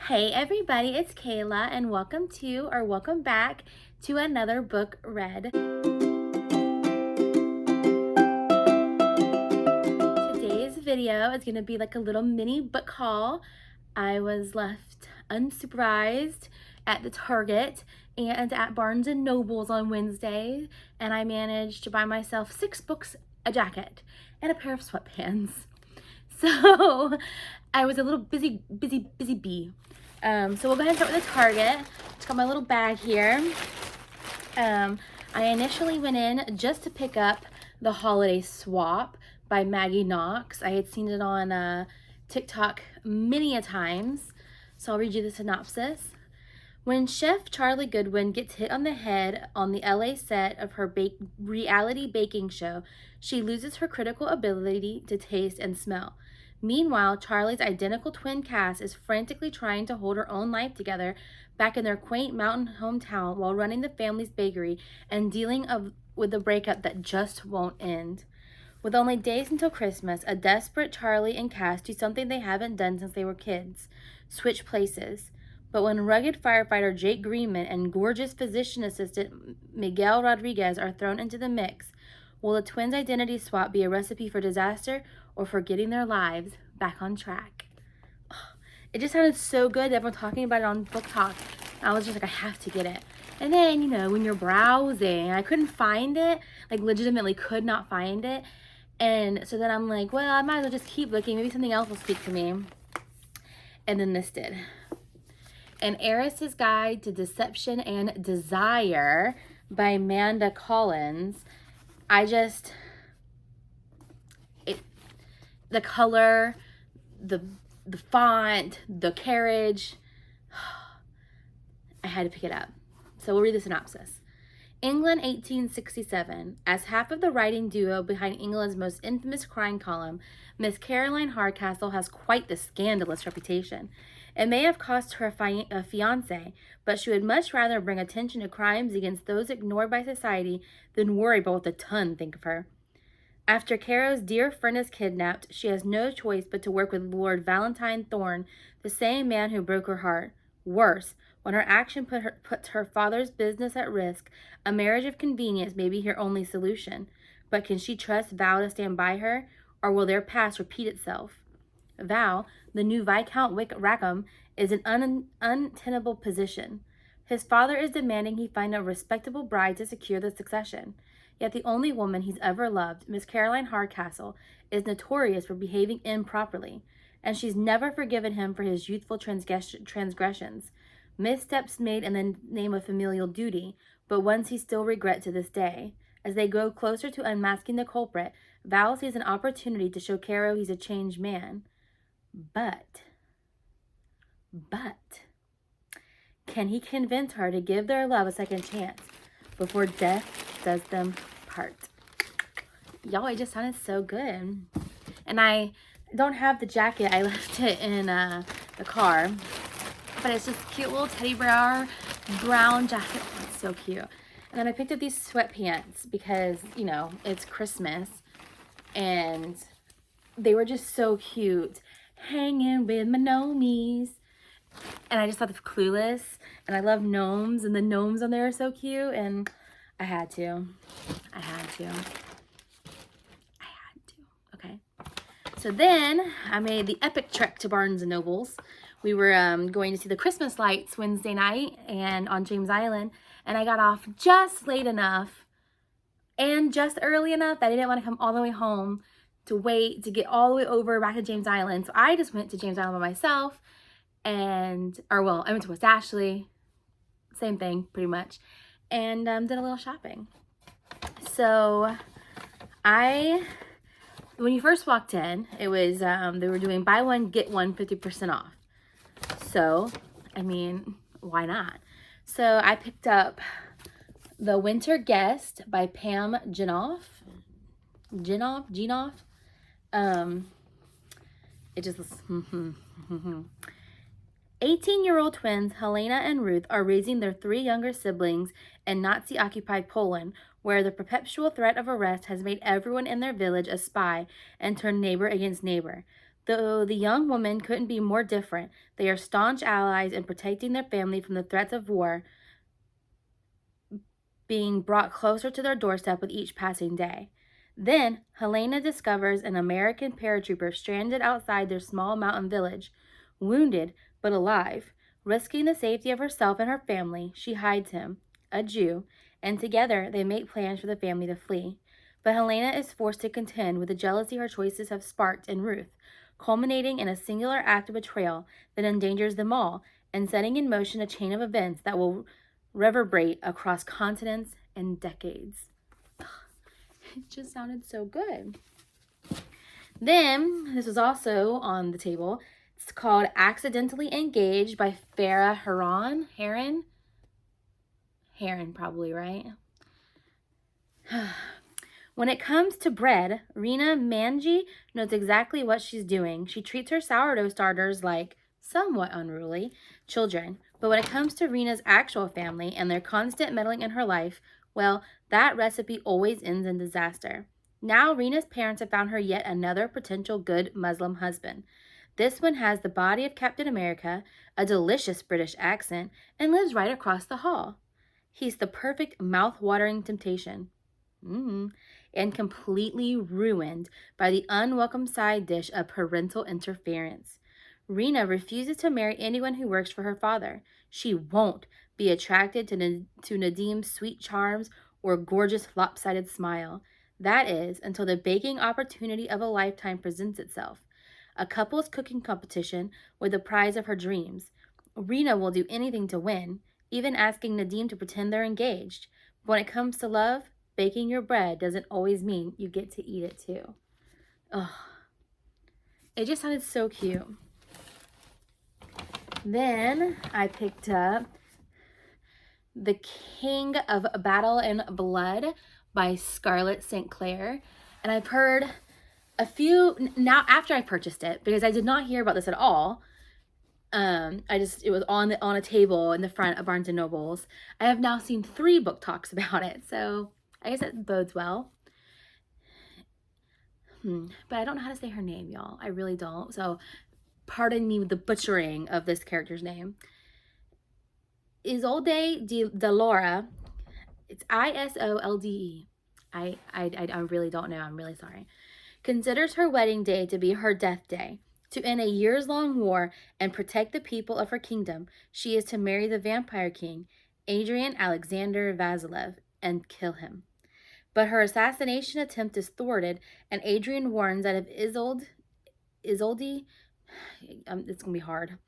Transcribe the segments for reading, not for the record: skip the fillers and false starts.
Hey everybody, it's Kayla and welcome back to another book read. Today's video is going to be like a little mini book haul. I was left unsupervised at the Target and at Barnes & Noble's on Wednesday, and I managed to buy myself 6 books, a jacket, and a pair of sweatpants. So I was a little busy bee. So we'll go ahead and start with the Target. Just got my little bag here. I initially went in just to pick up The Holiday Swap by Maggie Knox. I had seen it on TikTok many a times. So I'll read you the synopsis. When chef Charlie Goodwin gets hit on the head on the LA set of her reality baking show, she loses her critical ability to taste and smell. Meanwhile, Charlie's identical twin Cass is frantically trying to hold her own life together back in their quaint mountain hometown while running the family's bakery and dealing with the breakup that just won't end. With only days until Christmas, a desperate Charlie and Cass do something they haven't done since they were kids: switch places. But when rugged firefighter Jake Greenman and gorgeous physician assistant Miguel Rodriguez are thrown into the mix, will the twins' identity swap be a recipe for disaster or for getting their lives back on track? It just sounded so good. Everyone talking about it on Book Talk. I was just like, I have to get it. And then, you know, when you're browsing, I couldn't find it, like legitimately could not find it. And so then I'm like, well, I might as well just keep looking. Maybe something else will speak to me. And then this did. An Heiress's Guide to Deception and Desire by Amanda Collins. The color, the font, the carriage, I had to pick it up. So we'll read the synopsis. England, 1867. As half of the writing duo behind England's most infamous crime column, Miss Caroline Hardcastle has quite the scandalous reputation. It may have cost her a fiance, but she would much rather bring attention to crimes against those ignored by society than worry about what the ton think of her. After Caro's dear friend is kidnapped, she has no choice but to work with Lord Valentine Thorne, the same man who broke her heart. Worse, when her action puts her father's business at risk, a marriage of convenience may be her only solution. But can she trust Val to stand by her, or will their past repeat itself? Val, the new Viscount Rackham, is an untenable position. His father is demanding he find a respectable bride to secure the succession. Yet the only woman he's ever loved, Miss Caroline Hardcastle, is notorious for behaving improperly, and she's never forgiven him for his youthful transgressions, missteps made in the name of familial duty, but ones he still regrets to this day. As they go closer to unmasking the culprit, Val sees an opportunity to show Caro he's a changed man. But, can he convince her to give their love a second chance before death does them part? Y'all, it just sounded so good. And I don't have the jacket. I left it in the car. But it's just cute little teddy bear brown jacket. Oh, it's so cute. And then I picked up these sweatpants because, you know, it's Christmas. And they were just so cute. Hanging with my gnomies. And I just thought of Clueless. And I love gnomes. And the gnomes on there are so cute. And I had to. Okay. So then I made the epic trek to Barnes & Noble's. We were going to see the Christmas lights Wednesday night and on James Island. And I got off just late enough and just early enough that I didn't want to come all the way home to wait to get all the way over back to James Island. So I just went to James Island by myself. I went to West Ashley. Same thing, pretty much. And did a little shopping. So when you first walked in, it was, they were doing buy one, get one 50% off. So, I mean, why not? So I picked up The Winter Guest by Pam Jenoff. It just was, 18-year-old twins Helena and Ruth are raising their 3 younger siblings in Nazi-occupied Poland, where the perpetual threat of arrest has made everyone in their village a spy and turned neighbor against neighbor. Though the young woman couldn't be more different, they are staunch allies in protecting their family from the threats of war being brought closer to their doorstep with each passing day. Then, Helena discovers an American paratrooper stranded outside their small mountain village, wounded but alive. Risking the safety of herself and her family, she hides him, a Jew, and together they make plans for the family to flee. But Helena is forced to contend with the jealousy her choices have sparked in Ruth, culminating in a singular act of betrayal that endangers them all and setting in motion a chain of events that will reverberate across continents and decades. It just sounded so good. Then, this was also on the table. It's called Accidentally Engaged by Farah Heron. Heron, probably, right? When it comes to bread, Rena Manji knows exactly what she's doing. She treats her sourdough starters like somewhat unruly children. But when it comes to Rena's actual family and their constant meddling in her life, well, that recipe always ends in disaster. Now Rena's parents have found her yet another potential good Muslim husband. This one has the body of Captain America, a delicious British accent, and lives right across the hall. He's the perfect mouth-watering temptation. And completely ruined by the unwelcome side dish of parental interference. Rena refuses to marry anyone who works for her father. She won't be attracted to Nadim's sweet charms or gorgeous lopsided smile. That is, until the baking opportunity of a lifetime presents itself. A couple's cooking competition with the prize of her dreams. Rena will do anything to win, even asking Nadim to pretend they're engaged. But when it comes to love, baking your bread doesn't always mean you get to eat it too. Ugh. It just sounded so cute. Then I picked up The King of Battle and Blood by Scarlett St. Clair. And I've heard a few, now after I purchased it, because I did not hear about this at all. It was on a table in the front of Barnes & Noble's. I have now seen 3 book talks about it, so I guess it bodes well. But I don't know how to say her name, y'all. I really don't. So pardon me with the butchering of this character's name. Isolde de Laura. It's Isolde. I really don't know. I'm really sorry. Considers her wedding day to be her death day. To end a years-long war and protect the people of her kingdom, she is to marry the vampire king, Adrian Alexander Vasilev, and kill him. But her assassination attempt is thwarted, and Adrian warns that if Isolde, it's going to be hard,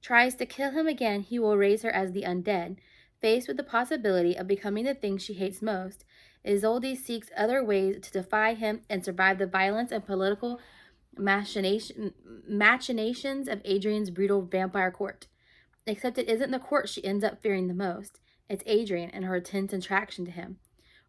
tries to kill him again, he will raise her as the undead. Faced with the possibility of becoming the thing she hates most, Isolde seeks other ways to defy him and survive the violence and political machinations of Adrian's brutal vampire court. Except it isn't the court she ends up fearing the most. It's Adrian and her intense attraction to him.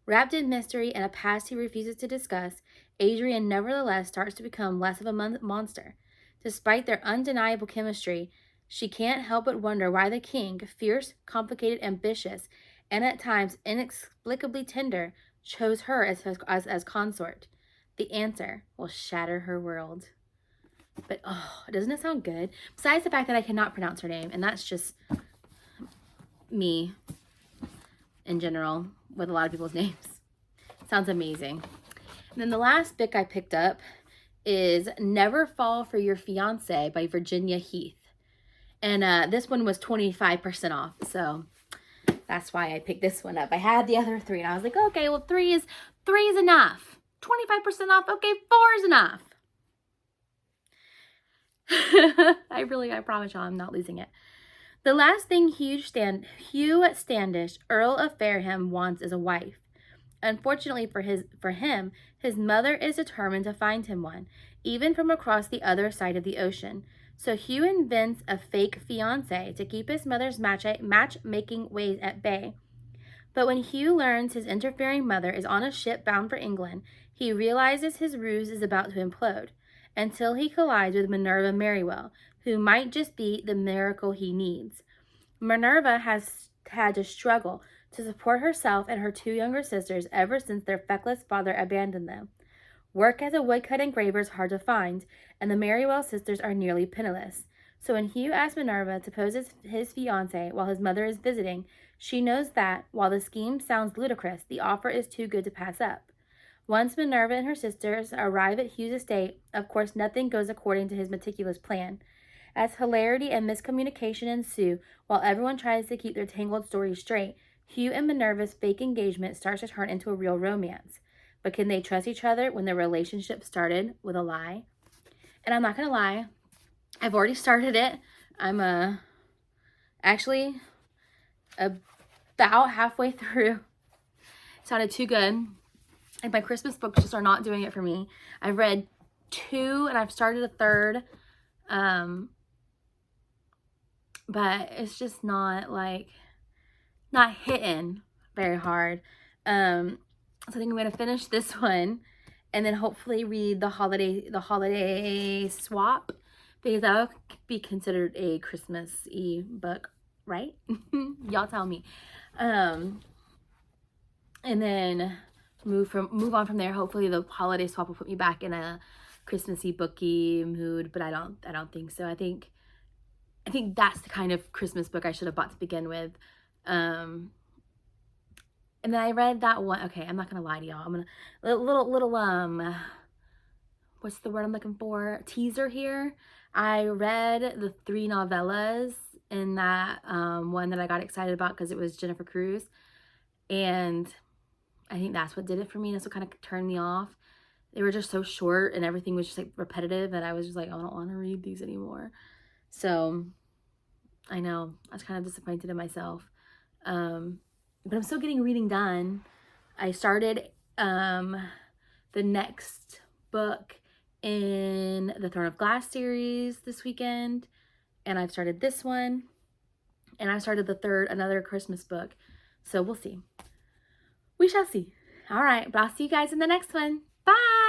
Wrapped in mystery and a past he refuses to discuss, Adrian nevertheless starts to become less of a monster. Despite their undeniable chemistry, she can't help but wonder why the king, fierce, complicated, ambitious, and at times inexplicably tender, chose her as consort. The answer will shatter her world. But, doesn't it sound good? Besides the fact that I cannot pronounce her name, and that's just me in general with a lot of people's names. Sounds amazing. And then the last book I picked up is Never Fall for Your Fiance by Virginia Heath. And this one was 25% off, so that's why I picked this one up. I had the other 3, and I was like, okay, well, 3 is enough. 25% off, okay, 4 is enough. I promise y'all I'm not losing it. The last thing Hugh Standish, Earl of Fareham, wants is a wife. Unfortunately for him, his mother is determined to find him one, even from across the other side of the ocean. So Hugh invents a fake fiance to keep his mother's matchmaking ways at bay. But when Hugh learns his interfering mother is on a ship bound for England, he realizes his ruse is about to implode, until he collides with Minerva Merriwell, who might just be the miracle he needs. Minerva has had to struggle to support herself and her 2 younger sisters ever since their feckless father abandoned them. Work as a woodcut engraver is hard to find, and the Merriwell sisters are nearly penniless. So when Hugh asks Minerva to pose as his fiance while his mother is visiting, she knows that, while the scheme sounds ludicrous, the offer is too good to pass up. Once Minerva and her sisters arrive at Hugh's estate, of course nothing goes according to his meticulous plan. As hilarity and miscommunication ensue while everyone tries to keep their tangled stories straight, Hugh and Minerva's fake engagement starts to turn into a real romance. But can they trust each other when their relationship started with a lie? And I'm not going to lie, I've already started it. I'm actually about halfway through. It sounded too good. And my Christmas books just are not doing it for me. I've read 2 and I've started a 3rd. But it's just not hitting very hard. So I think I'm going to finish this one and then hopefully read the holiday swap, because that would be considered a Christmas-y book, right? Y'all tell me. And then move on from there. Hopefully the holiday swap will put me back in a Christmassy booky mood, but I don't think so. I think that's the kind of Christmas book I should have bought to begin with. And then I read that one. Okay, I'm not gonna lie to y'all. I'm gonna little what's the word I'm looking for? Teaser here. I read the 3 novellas in that one that I got excited about because it was Jennifer Cruz, and I think that's what did it for me. That's what kind of turned me off. They were just so short and everything was just like repetitive, and I was just like, oh, I don't want to read these anymore. So I know I was kind of disappointed in myself. But I'm still getting reading done. I started the next book in the Throne of Glass series this weekend, and I've started this one, and I started another Christmas book. So we'll see. We shall see. All right, but I'll see you guys in the next one. Bye.